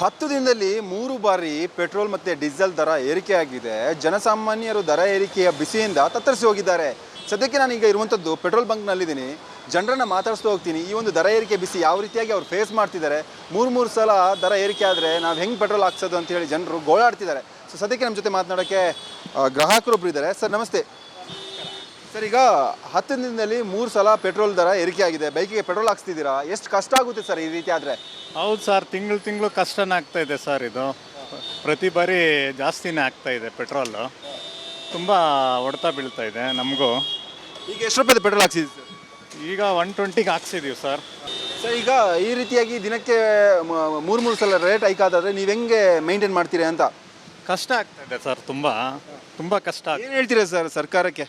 10 ದಿನದಲ್ಲಿ 3 ಬಾರಿ ಪೆಟ್ರೋಲ್ ಮತ್ತು ಡೀಸೆಲ್ ದರ ಏರಿಕೆಯಾಗಿದೆ. ಜನಸಾಮಾನ್ಯರು ದರ ಏರಿಕೆಯ ಬಿಸಿಯಿಂದ ತತ್ತರಿಸಿ ಹೋಗಿದ್ದಾರೆ. ಸದ್ಯಕ್ಕೆ ನಾನೀಗ ಇರುವಂಥದ್ದು ಪೆಟ್ರೋಲ್ ಬಂಕ್ನಲ್ಲಿದ್ದೀನಿ. ಜನರನ್ನು ಮಾತಾಡಿಸ್ತಾ ಹೋಗ್ತೀನಿ. ಈ ಒಂದು ದರ ಏರಿಕೆ ಬಿಸಿ ಯಾವ ರೀತಿಯಾಗಿ ಅವ್ರು ಫೇಸ್ ಮಾಡ್ತಿದ್ದಾರೆ, ಮೂರು ಸಲ ದರ ಏರಿಕೆ ಆದರೆ ನಾವು ಹೆಂಗೆ ಪೆಟ್ರೋಲ್ ಹಾಕ್ಸೋದು ಅಂತೇಳಿ ಜನರು ಗೋಳಾಡ್ತಿದ್ದಾರೆ. ಸೊ ಸದ್ಯಕ್ಕೆ ನಮ್ಮ ಜೊತೆ ಮಾತನಾಡೋಕ್ಕೆ ಗ್ರಾಹಕರೊಬ್ಬರು ಇದ್ದಾರೆ. ಸರ್ ನಮಸ್ತೆ. ಸರ್, ಈಗ 10 ದಿನದಲ್ಲಿ 3 ಸಲ ಪೆಟ್ರೋಲ್ ದರ ಏರಿಕೆ ಆಗಿದೆ. ಬೈಕಿಗೆ ಪೆಟ್ರೋಲ್ ಹಾಕ್ಸ್ತಿದ್ದೀರಾ, ಎಷ್ಟು ಕಷ್ಟ ಆಗುತ್ತೆ ಸರ್ ಈ ರೀತಿ ಆದರೆ? ಹೌದು ಸರ್, ತಿಂಗಳು ಕಷ್ಟನೇ ಆಗ್ತಾಯಿದೆ ಸರ್. ಇದು ಪ್ರತಿ ಬಾರಿ ಜಾಸ್ತಿನೇ ಆಗ್ತಾಯಿದೆ. ಪೆಟ್ರೋಲು ತುಂಬ ಹೊಡೆತ ಬೀಳ್ತಾ ಇದೆ ನಮಗೂ. ಈಗ ಎಷ್ಟು ರೂಪಾಯಿ ಪೆಟ್ರೋಲ್ ಹಾಕ್ಸಿದ್ದೀವಿ ಸರ್? ಈಗ 120ಗೆ ಹಾಕ್ಸಿದ್ದೀವಿ ಸರ್. ಸರ್, ಈಗ ಈ ರೀತಿಯಾಗಿ ದಿನಕ್ಕೆ 3 ಸಲ ರೇಟ್ ಹೈಕ್ ಆದಾದರೆ ನೀವು ಹೆಂಗೆ ಮೇಂಟೈನ್ ಮಾಡ್ತೀರಿ ಅಂತ? ಕಷ್ಟ ಆಗ್ತಾಯಿದೆ ಸರ್, ತುಂಬ ಕಷ್ಟ. ಏನು ಹೇಳ್ತೀರಾ ಸರ್ ಸರ್ಕಾರಕ್ಕೆ?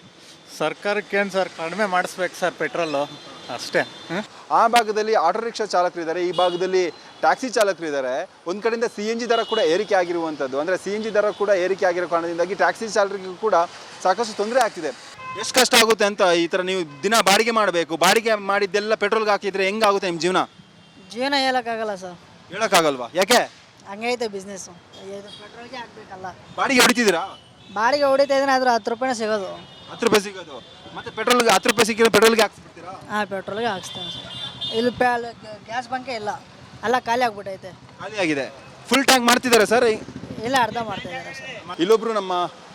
ಸರ್ಕಾರಕ್ಕೇನು ಸರ್, ಕಡಿಮೆ ಮಾಡಿಸ್ಬೇಕು ಸರ್ ಪೆಟ್ರೋಲು, ಅಷ್ಟೇ. ಆ ಭಾಗದಲ್ಲಿ ಆಟೋ ರಿಕ್ಷಾ ಚಾಲಕರಿದ್ದಾರೆ, ಈ ಭಾಗದಲ್ಲಿ ಟ್ಯಾಕ್ಸಿ ಚಾಲಕರಿದ್ದಾರೆ. ಒಂದು ಕಡೆಯಿಂದ CNG ದರ ಕೂಡ ಏರಿಕೆ ಆಗಿರುವಂಥದ್ದು, ಅಂದರೆ CNG ದರ ಕೂಡ ಏರಿಕೆ ಆಗಿರೋ ಕಾರಣದಿಂದಾಗಿ ಟ್ಯಾಕ್ಸಿ ಚಾಲಕರಿಗೂ ಕೂಡ ಸಾಕಷ್ಟು ತೊಂದರೆ ಆಗ್ತಿದೆ. ಎಷ್ಟು ಕಷ್ಟ ಆಗುತ್ತೆ ಅಂತ ಈ ಥರ ನೀವು ದಿನ ಬಾಡಿಗೆ ಮಾಡಬೇಕು, ಬಾಡಿಗೆ ಮಾಡಿದ್ದೆಲ್ಲ ಪೆಟ್ರೋಲ್ಗೆ ಹಾಕಿದರೆ ಹೆಂಗಾಗುತ್ತೆ ನಿಮ್ಮ ಜೀವನ ಹೇಳೋಕ್ಕಾಗಲ್ಲ ಸರ್. ಹೇಳೋಕ್ಕಾಗಲ್ವಾ? ಯಾಕೆ? ಹಂಗೈತೆ ಬಿಸ್ನೆಸ್ಸು. ಪೆಟ್ರೋಲ್ಗೆ ಹಾಕ್ಬೇಕಲ್ಲ. ಬಾಡಿಗೆ ಹೊಡಿತಿದ್ದೀರಾ? ಬಾಡಿಗೆ ಹೊಡಿತಾ ಇದ್ರೆ ಆದ್ರೆ 10 ರೂಪಾಯಿನೇ ಸಿಗೋದು. 10 ರೂಪಾಯಿ ಸಿಗೋದು, ಮತ್ತೆ ಪೆಟ್ರೋಲ್ಗೆ 10 ರೂಪಾಯಿ ಸಿಕ್ಕಿದ್ರೆ ಪೆಟ್ರೋಲ್ಗೆ ಹಾಕ್ಸ್ಬಿಡ್ತೀರಾ? ಹಾಂ, ಪೆಟ್ರೋಲ್ಗೆ ಹಾಕ್ಸ್ತೇನೆ ಸರ್. ಇಲ್ಲಿ ಗ್ಯಾಸ್ ಬಂಕೇ ಇಲ್ಲ, ಎಲ್ಲ ಖಾಲಿ ಆಗ್ಬಿಟ್ಟೈತೆ. ಖಾಲಿ ಆಗಿದೆ. ಫುಲ್ ಟ್ಯಾಂಕ್ ಮಾಡ್ತಿದ್ದಾರೆ ಸರ್? ಇಲ್ಲ, ಅರ್ಧ ಮಾಡ್ತಾ ಇದ್ದಾರೆ ಸರ್. ಇಲ್ಲೊಬ್ರು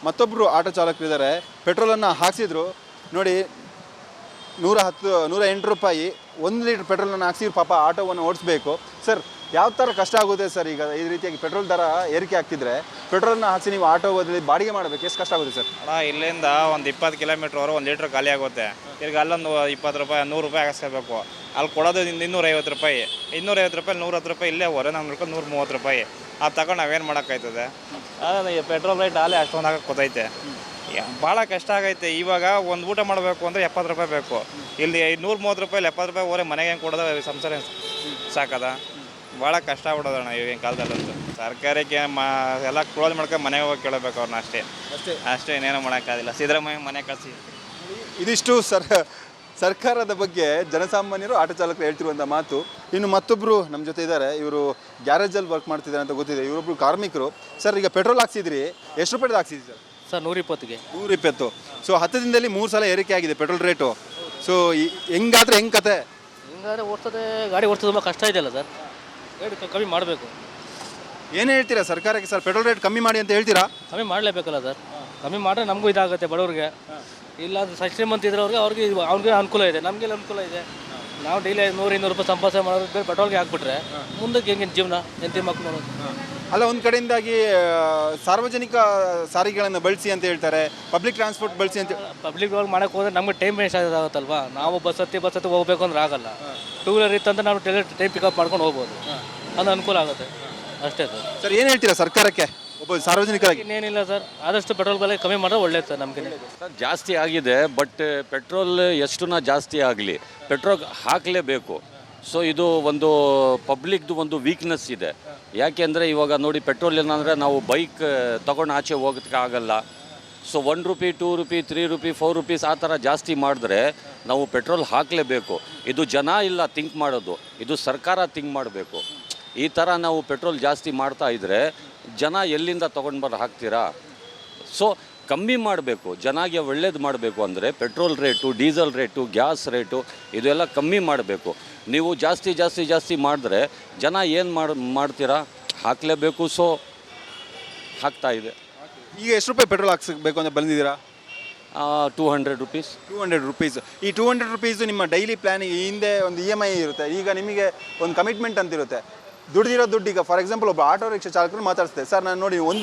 ಮತ್ತೊಬ್ಬರು ಆಟೋ ಚಾಲಕರಿದ್ದಾರೆ. ಪೆಟ್ರೋಲನ್ನು ಹಾಕ್ಸಿದ್ರು ನೋಡಿ, 108 ರೂಪಾಯಿ 1 ಲೀಟ್ರ್ ಪೆಟ್ರೋಲನ್ನು ಹಾಕ್ಸಿದ್ರು. ಪಾಪ ಆಟೋವನ್ನು ಓಡಿಸ್ಬೇಕು. ಸರ್, ಯಾವ ಥರ ಕಷ್ಟ ಆಗುತ್ತೆ ಸರ್ ಈಗ ಈ ರೀತಿಯಾಗಿ ಪೆಟ್ರೋಲ್ ದರ ಏರಿಕೆ ಆಗ್ತಿದ್ರೆ? ಪೆಟ್ರೋಲನ್ನ ಹಾಕ್ಸಿ ನೀವು ಆಟೋ ಬದಲಿ ಬಾಡಿಗೆ ಮಾಡಬೇಕು, ಎಷ್ಟು ಕಷ್ಟ ಆಗುತ್ತೆ ಸರ್? ಇಲ್ಲಿಂದ ಒಂದು 20 ಕಿಲೋಮೀಟ್ರ್ವರೆಗೆ 1 ಲೀಟ್ರ್ ಖಾಲಿ ಆಗುತ್ತೆ. ಈಗ ಅಲ್ಲೊಂದು 20 ರೂಪಾಯಿ 100 ರೂಪಾಯಿ ಹಾಕಿಸ್ಕೋಬೇಕು. ಅಲ್ಲಿ ಕೊಡೋದು 250 ರೂಪಾಯಿ, 250 ರೂಪಾಯಿ 110 ರೂಪಾಯಿ ಇಲ್ಲೇ ಹೊರ ನಮ್ಮ 130 ರೂಪಾಯಿ. ಅದು ತಗೊಂಡು ನಾವೇನು ಮಾಡೋಕ್ಕಾಯ್ತದೆ? ಪೆಟ್ರೋಲ್ ರೇಟ್ ಅಲ್ಲೇ ಅಷ್ಟೊಂದು ಹಾಕಕ್ಕೆ ಗೊತ್ತೈತೆ. ಭಾಳ ಕಷ್ಟ ಆಗೈತೆ. ಇವಾಗ ಒಂದು ಊಟ ಮಾಡಬೇಕು ಅಂದರೆ 70 ರೂಪಾಯಿ ಬೇಕು. ಇಲ್ಲಿ 130 ರೂಪಾಯಿ 70 ರೂಪಾಯಿ ಹೋದ್ರೆ ಮನೆಗೆ ಹೆಂಗೆ ಕೊಡೋದು? ಸಂಸಾರ ಸಾಕದ? ಭಾಳ ಕಷ್ಟ ಆಗ್ಬಿಡೋದಣ್ಣ ಈಗಿನ ಕಾಲದಲ್ಲಂತೂ. ಸರ್ಕಾರಕ್ಕೆ ಎಲ್ಲ ಕ್ಲೋಸ್ ಮಾಡ್ಕೊಂಡು ಮನೆಗೆ ಹೋಗಿ ಕೇಳಬೇಕು ಅವ್ರನ್ನ, ಅಷ್ಟೇ ಇನ್ನೇನು ಮಾಡೋಕ್ಕಾಗಿಲ್ಲ. ಸಿದ್ದರಾಮಯ್ಯ ಮನೆ ಕಳಿಸಿ. ಇದಿಷ್ಟು ಸರ್ಕಾರದ ಬಗ್ಗೆ ಜನಸಾಮಾನ್ಯರು ಆಟೋ ಚಾಲಕರು ಹೇಳ್ತಿರುವಂಥ ಮಾತು. ಇನ್ನು ಮತ್ತೊಬ್ಬರು ನಮ್ಮ ಜೊತೆ ಇದ್ದಾರೆ. ಇವರು ಗ್ಯಾರೇಜಲ್ಲಿ ವರ್ಕ್ ಮಾಡ್ತಿದ್ದಾರೆ ಅಂತ ಗೊತ್ತಿದೆ. ಇವರೊಬ್ಬರು ಕಾರ್ಮಿಕರು. ಸರ್, ಈಗ ಪೆಟ್ರೋಲ್ ಹಾಕ್ಸಿದ್ರಿ, ಎಷ್ಟು ರೂಪಾಯಿ ಹಾಕ್ಸಿದ್ರಿ ಸರ್? ಸರ್ 120ಗೆ. 120. ಸೊ 10 ದಿನದಲ್ಲಿ 3 ಸಲ ಏರಿಕೆ ಆಗಿದೆ ಪೆಟ್ರೋಲ್ ರೇಟು. ಸೊ ಹೆಂಗಾದ್ರೆ ಹೆಂಗೆ ಕತೆ? ಹಿಂಗಾದ್ರೆ ಗಾಡಿ ಓಡಿಸೋದು ತುಂಬ ಕಷ್ಟ ಇದೆಯಲ್ಲ ಸರ್, ರೇಟ್ ಕಮ್ಮಿ ಮಾಡಬೇಕು. ಏನು ಹೇಳ್ತೀರಾ ಸರ್ಕಾರಕ್ಕೆ? ಸರ್, ಪೆಟ್ರೋಲ್ ರೇಟ್ ಕಮ್ಮಿ ಮಾಡಿ ಅಂತ ಹೇಳ್ತೀರಾ? ಕಮ್ಮಿ ಮಾಡಲೇಬೇಕಲ್ಲ ಸರ್. ಕಮ್ಮಿ ಮಾಡಿದ್ರೆ ನಮಗೂ ಇದಾಗುತ್ತೆ ಬಡವ್ರಿಗೆ. ಇಲ್ಲ ಶ್ರೀಮಂತ ಇದ್ರೆ ಅವ್ರಿಗೆ ಅನುಕೂಲ ಇದೆ, ನಮಗೆಲ್ಲ ಅನುಕೂಲ ಇದೆ. ನಾವು ಡೈಲಿ 100-200 ರೂಪಾಯಿ ಸಂಪಾದನೆ ಮಾಡೋದು ಬೇರೆ ಪೆಟ್ರೋಲ್ಗೆ ಹಾಕ್ಬಿಟ್ರೆ ಮುಂದಕ್ಕೆ ಹೆಂಗೆ ಜೀವನ ಎಂತಿ ಮಕ್ಕಳು ಮಾಡೋದು? ಅಲ್ಲ, ಒಂದು ಕಡೆಯಿಂದಾಗಿ ಸಾರ್ವಜನಿಕ ಸಾರಿಗೆಗಳನ್ನು ಬಳಸಿ ಅಂತ ಹೇಳ್ತಾರೆ, ಪಬ್ಲಿಕ್ ಟ್ರಾನ್ಸ್ಪೋರ್ಟ್ ಬಳಸಿ ಅಂತ. ಪಬ್ಲಿಕ್ ಒಳಗೆ ಮಾಡೋಕ್ಕೆ ಹೋದ್ರೆ ನಮಗೆ ಟೈಮ್ ವೇಸ್ಟ್ ಆಗುತ್ತಲ್ವಾ? ನಾವು ಬಸ್ ಹತ್ತಿ ಹೋಗ್ಬೇಕು ಅಂದ್ರೆ ಆಗಲ್ಲ. 2 ವೀಲರ್ ಇತ್ತಂತ ನಾವು ಟೈಮ್ ಪಿಕಪ್ ಮಾಡ್ಕೊಂಡು ಹೋಗ್ಬೋದು, ಅದು ಅನುಕೂಲ ಆಗುತ್ತೆ ಅಷ್ಟೇ ಸರ್. ಸರ್, ಏನು ಹೇಳ್ತೀರಾ ಸರ್ಕಾರಕ್ಕೆ ಒಬ್ಬ ಸಾರ್ವಜನಿಕರಾಗಿ? ಇನ್ನೇನಿಲ್ಲ ಸರ್, ಆದಷ್ಟು ಪೆಟ್ರೋಲ್ ಬೆಲೆ ಕಮ್ಮಿ ಮಾಡಿದ್ರೆ ಒಳ್ಳೇದು ಸರ್ ನಮಗೆ. ಸರ್, ಜಾಸ್ತಿ ಆಗಿದೆ, ಬಟ್ ಪೆಟ್ರೋಲ್ ಎಷ್ಟುನ ಜಾಸ್ತಿ ಆಗಲಿ ಪೆಟ್ರೋಲ್ ಹಾಕಲೇಬೇಕು. ಸೊ ಇದು ಒಂದು ಪಬ್ಲಿಕ್ದು ಒಂದು ವೀಕ್ನೆಸ್ ಇದೆ. ಯಾಕೆ ಅಂದರೆ ಇವಾಗ ನೋಡಿ, ಪೆಟ್ರೋಲ್ ಏನಂದರೆ ನಾವು ಬೈಕ್ ತೊಗೊಂಡು ಆಚೆ ಹೋಗೋದಕ್ಕೆ ಆಗಲ್ಲ. So 1 rupee 2 rupee 3 rupee 4 rupees ಆ ಥರ ಜಾಸ್ತಿ ಮಾಡಿದ್ರೆ ನಾವು ಪೆಟ್ರೋಲ್ ಹಾಕಲೇಬೇಕು. ಇದು ಜನ ಇಲ್ಲ ಥಿಂಕ್ ಮಾಡೋದು, ಇದು ಸರ್ಕಾರ ಥಿಂಕ್ ಮಾಡಬೇಕು. ಈ ಥರ ನಾವು ಪೆಟ್ರೋಲ್ ಜಾಸ್ತಿ ಮಾಡ್ತಾ ಇದ್ದರೆ ಜನ ಎಲ್ಲಿಂದ ತೊಗೊಂಡು ಹಾಕ್ತೀರಾ? ಸೊ ಕಮ್ಮಿ ಮಾಡಬೇಕು, ಜನಗೆ ಒಳ್ಳೇದು ಮಾಡಬೇಕು ಅಂದರೆ petrol rate, diesel rate, gas rate ಇದೆಲ್ಲ ಕಮ್ಮಿ ಮಾಡಬೇಕು. ನೀವು ಜಾಸ್ತಿ ಮಾಡಿದ್ರೆ ಜನ ಏನು ಮಾಡ್ತೀರಾ? ಹಾಕಲೇಬೇಕು. ಸೊ ಹಾಕ್ತಾ ಇದೆ. ಈಗ ಎಷ್ಟು ರೂಪಾಯಿ ಪೆಟ್ರೋಲ್ ಹಾಕ್ಸಬೇಕು ಅಂತ ಬಂದಿದ್ದೀರಾ? 200 ರೂಪೀಸ್. 200 ರೂಪೀಸ್. ಈ 200 ರೂಪೀಸು ನಿಮ್ಮ ಡೈಲಿ ಪ್ಲ್ಯಾನಿಗೆ ಹಿಂದೆ ಒಂದು EMI ಇರುತ್ತೆ. ಈಗ ನಿಮಗೆ ಒಂದು ಕಮಿಟ್ಮೆಂಟ್ ಅಂತಿರುತ್ತೆ. ದುಡ್ದಿರೋ ದುಡ್ಡು, ಈಗ ಫಾರ್ ಎಕ್ಸಾಂಪಲ್ ಒಬ್ಬ ಆಟೋ ರಿಕ್ಷಾ ಚಾಲಕರು ಮಾತಾಡ್ತಾರೆ, ಸರ್ ನಾನು ನೋಡಿ 1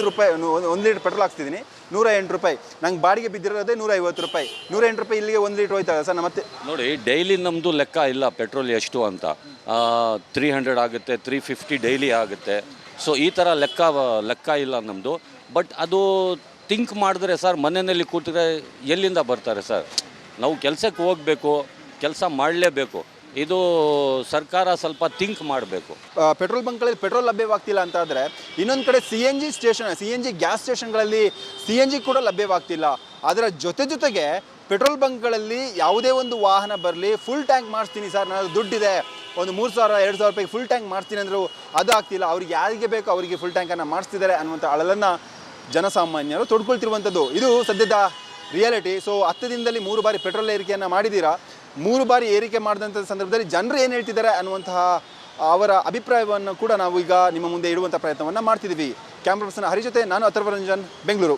ಲೀಟ್ರ್ ಪೆಟ್ರೋಲ್ ಹಾಕ್ತಿದ್ದೀನಿ 108 ರೂಪಾಯಿ, ನಂಗೆ ಬಾಡಿಗೆ ಬಿದ್ದಿರೋದೇ 150 ರೂಪಾಯಿ. 108 ರೂಪಾಯಿ ಇಲ್ಲಿಗೆ 1 ಲೀಟ್ರ್ ಹೋಯ್ತಲ್ಲ ಸರ್? ಮತ್ತೆ ನೋಡಿ, ಡೈಲಿ ನಮ್ಮದು ಲೆಕ್ಕ ಇಲ್ಲ ಪೆಟ್ರೋಲ್ ಎಷ್ಟು ಅಂತ. 300 ಆಗುತ್ತೆ, 350 ಡೈಲಿ ಆಗುತ್ತೆ. ಸೊ ಈ ಥರ ಲೆಕ್ಕ ಇಲ್ಲ ನಮ್ಮದು. ಬಟ್ ಅದು ಥಿಂಕ್ ಮಾಡಿದ್ರೆ ಸರ್, ಮನೆಯಲ್ಲಿ ಕೂತಿದ್ರೆ ಎಲ್ಲಿಂದ ಬರ್ತಾರೆ ಸರ್? ನಾವು ಕೆಲಸಕ್ಕೆ ಹೋಗಬೇಕು, ಕೆಲಸ ಮಾಡಲೇಬೇಕು. ಇದು ಸರ್ಕಾರ ಸ್ವಲ್ಪ ಥಿಂಕ್ ಮಾಡಬೇಕು. ಪೆಟ್ರೋಲ್ ಬಂಕ್ಗಳಲ್ಲಿ ಪೆಟ್ರೋಲ್ ಲಭ್ಯವಾಗ್ತಿಲ್ಲ ಅಂತಾದರೆ, ಇನ್ನೊಂದು ಕಡೆ CNG ಗ್ಯಾಸ್ ಸ್ಟೇಷನ್ಗಳಲ್ಲಿ CNG ಕೂಡ ಲಭ್ಯವಾಗ್ತಿಲ್ಲ. ಅದರ ಜೊತೆಗೆ ಪೆಟ್ರೋಲ್ ಬಂಕ್ಗಳಲ್ಲಿ ಯಾವುದೇ ಒಂದು ವಾಹನ ಬರಲಿ ಫುಲ್ ಟ್ಯಾಂಕ್ ಮಾಡಿಸ್ತೀನಿ ಸರ್, ನಾನು ದುಡ್ಡಿದೆ, ಒಂದು 3,000-2,000 ರೂಪಾಯಿ ಫುಲ್ ಟ್ಯಾಂಕ್ ಮಾಡಿಸ್ತೀನಿ ಅಂದರೂ ಅದು ಆಗ್ತಿಲ್ಲ. ಅವ್ರಿಗೆ ಯಾರಿಗೆ ಬೇಕೋ ಅವರಿಗೆ ಫುಲ್ ಟ್ಯಾಂಕನ್ನು ಮಾಡಿಸ್ತಿದ್ದಾರೆ ಅನ್ನುವಂಥ ಅಳಲನ್ನು ಜನಸಾಮಾನ್ಯರು ತೊಡ್ಕೊಳ್ತಿರುವಂಥದ್ದು. ಇದು ಸದ್ಯದ ರಿಯಾಲಿಟಿ. ಸೊ 10 ದಿನದಲ್ಲಿ 3 ಬಾರಿ ಪೆಟ್ರೋಲ್ ಏರಿಕೆಯನ್ನು ಮಾಡಿದ್ದೀರಾ. 3 ಬಾರಿ ಏರಿಕೆ ಮಾಡಿದಂಥ ಸಂದರ್ಭದಲ್ಲಿ ಜನರು ಏನು ಹೇಳ್ತಿದ್ದಾರೆ ಅನ್ನುವಂತಹ ಅವರ ಅಭಿಪ್ರಾಯವನ್ನು ಕೂಡ ನಾವು ಈಗ ನಿಮ್ಮ ಮುಂದೆ ಇಡುವಂಥ ಪ್ರಯತ್ನವನ್ನು ಮಾಡ್ತಿದ್ದೀವಿ. ಕ್ಯಾಮ್ರಾ ಪರ್ಸನ್ ಹರಿ ಜೊತೆ ನಾನು ಅಥರ್ವ ರಂಜನ್, ಬೆಂಗಳೂರು.